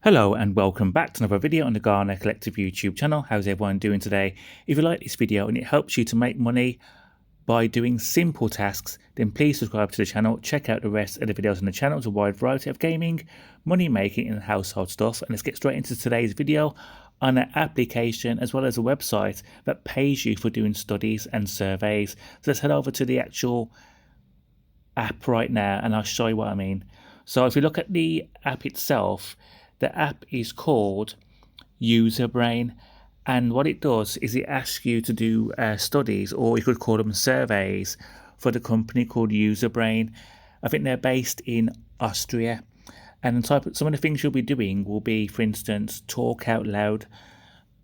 Hello and welcome back to another video on the Garner Collective YouTube channel. How's everyone doing today? If you like this video and it helps you to make money by doing simple tasks, then please subscribe to the channel. Check out the rest of the videos on the channel. It's a wide variety of gaming, money making and household stuff. And let's get straight into today's video on an application as well as a website that pays you for doing studies and surveys. So let's head over to the actual app right now and I'll show you what I mean. So if you look at the app itself, the app is called Userbrain, and what it does is it asks you to do studies, or you could call them surveys, for the company called Userbrain. I think they're based in Austria, and some of the things you'll be doing will be, for instance, talk out loud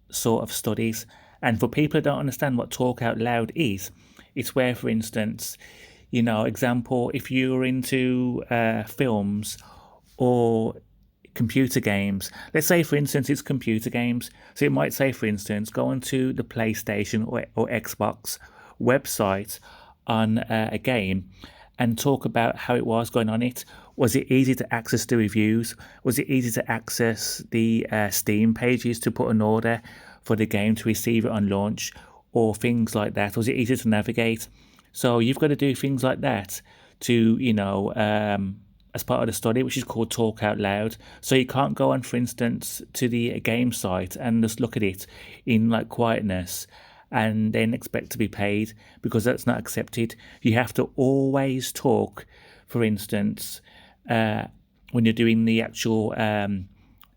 sort of studies. And for people who don't understand what talk out loud is, it's where, for instance, example, if you're into films or computer games. Let's say, for instance, it's computer games. So it might say, for instance, go onto the PlayStation or Xbox website on a game and talk about how it was going on it. Was it easy to access the reviews? Was it easy to access the Steam pages to put an order for the game to receive it on launch, or things like that? Was it easy to navigate? So you've got to do things like that to, as part of the study, which is called Talk Out Loud. So you can't go on, for instance, to the game site and just look at it in like quietness and then expect to be paid, because that's not accepted. You have to always talk, for instance, when you're doing the actual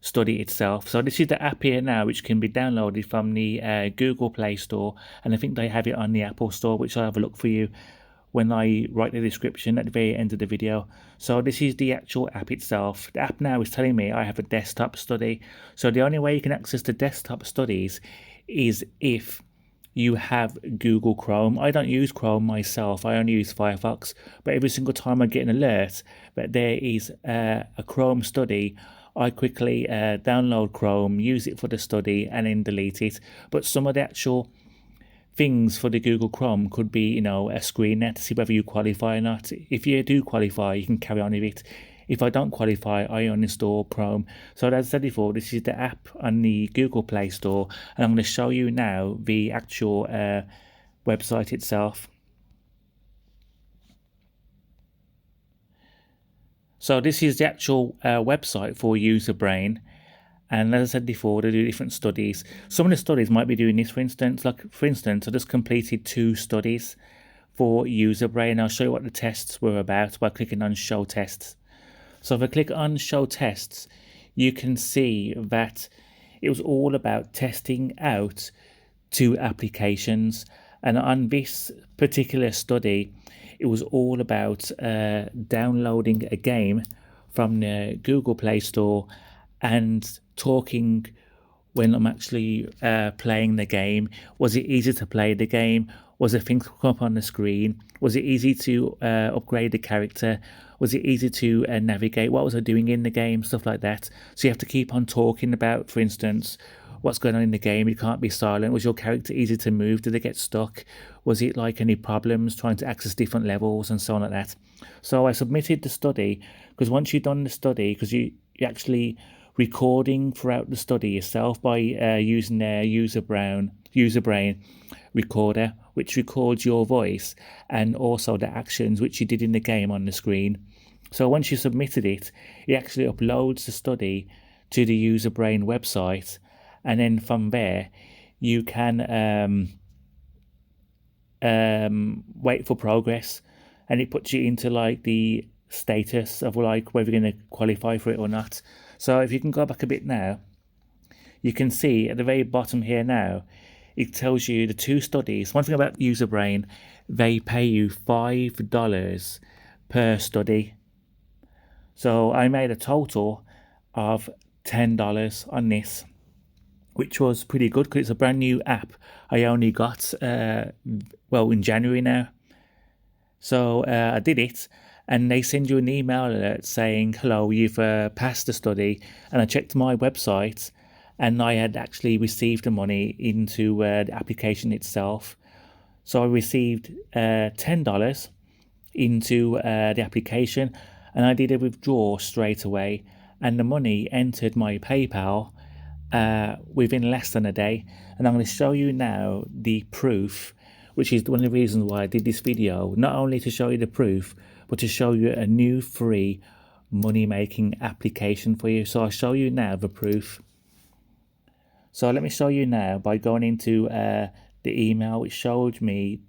study itself. So this is the app here now, which can be downloaded from the Google Play Store, and I think they have it on the Apple Store, which I'll have a look for you when I write the description at the very end of the video. So this is the actual app itself. The app now is telling me I have a desktop study. So the only way you can access the desktop studies is if you have Google Chrome. I don't use Chrome myself, I only use Firefox, but every single time I get an alert that there is a Chrome study, I quickly download Chrome, use it for the study and then delete it. But some of the actual things for the Google Chrome could be, a screener to see whether you qualify or not. If you do qualify, you can carry on with it. If I don't qualify, I uninstall Chrome. So as I said before, this is the app on the Google Play Store, and I'm going to show you now the actual website itself. So this is the actual website for Userbrain. And as I said before, they do different studies. Some of the studies might be doing this, for instance. For instance, I just completed 2 studies for Userbrain. I'll show you what the tests were about by clicking on Show Tests. So if I click on Show Tests, you can see that it was all about testing out 2 applications. And on this particular study, it was all about downloading a game from the Google Play Store and talking when I'm actually playing the game. Was it easy to play the game? Was there things come up on the screen? Was it easy to upgrade the character? Was it easy to navigate? What was I doing in the game? Stuff like that. So you have to keep on talking about, for instance, what's going on in the game. You can't be silent. Was your character easy to move? Did they get stuck? Was it like any problems trying to access different levels and so on like that? So I submitted the study, because once you've done the study, because you actually recording throughout the study yourself by using their Userbrain recorder, which records your voice and also the actions which you did in the game on the screen. So once you submitted it, it actually uploads the study to the Userbrain website, and then from there you can wait for progress, and it puts you into like the status of like whether you're going to qualify for it or not. So if you can go back a bit now, you can see at the very bottom here now, it tells you the 2 studies. One thing about Userbrain, they pay you $5 per study. So I made a total of $10 on this, which was pretty good because it's a brand new app. I only got, in January now. So I did it. And they send you an email alert saying, hello, you've passed the study. And I checked my website and I had actually received the money into the application itself. So I received $10 into the application, and I did a withdrawal straight away. and the money entered my PayPal within less than a day. And I'm going to show you now the proof, which is one of the reasons why I did this video, not only to show you the proof, but to show you a new free money making application for you. So I'll show you now the proof. So let me show you now by going into the email which showed me,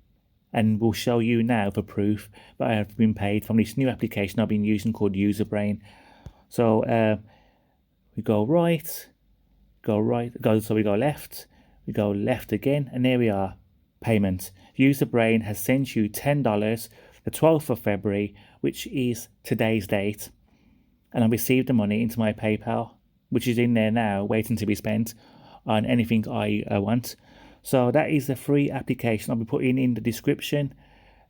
and will show you now the proof that I have been paid from this new application I've been using called Userbrain. So we go right, so we go left, we go left again, and there we are, payment. Userbrain has sent you $10 the 12th of February, which is today's date, and I received the money into my PayPal, which is in there now waiting to be spent on anything I want. So that is a free application I'll be putting in the description.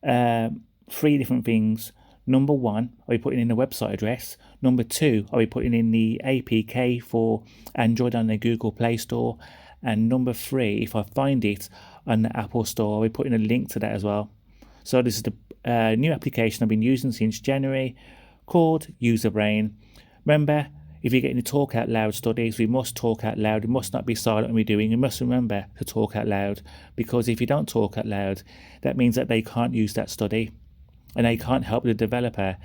3 different things. Number 1, I'll be putting in the website address. Number 2, I'll be putting in the APK for Android on the Google Play Store. And number 3, if I find it on the Apple Store, I'll be putting a link to that as well. So this is the new application I've been using since January, called Userbrain. Remember, if you're getting to talk out loud studies, we must talk out loud. We must not be silent when we're doing. We must remember to talk out loud, because if you don't talk out loud, that means that they can't use that study, and they can't help the developer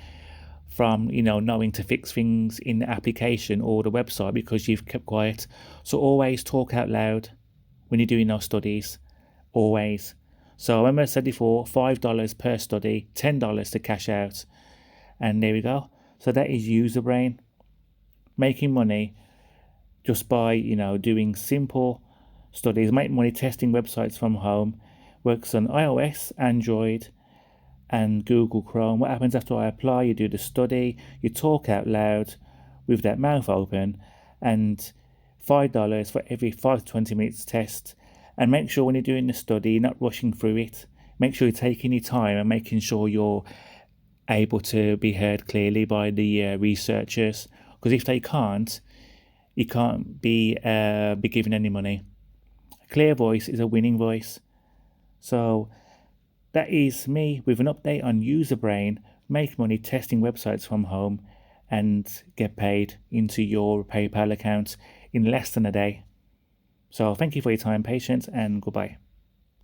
from, knowing to fix things in the application or the website because you've kept quiet. So always talk out loud when you're doing those studies, always. So remember I said before, $5 per study, $10 to cash out, and there we go. So that is Userbrain, making money just by doing simple studies. Make money testing websites from home. Works on iOS, Android, and Google Chrome. What happens after I apply? You do the study, you talk out loud with that mouth open, and $5 for every 5 to 20 minutes test. And make sure when you're doing the study, you're not rushing through it. Make sure you're taking your time and making sure you're able to be heard clearly by the researchers. Because if they can't, you can't be given any money. A clear voice is a winning voice. So that is me with an update on Userbrain. Make money testing websites from home and get paid into your PayPal account in less than a day. So thank you for your time, patience, and goodbye.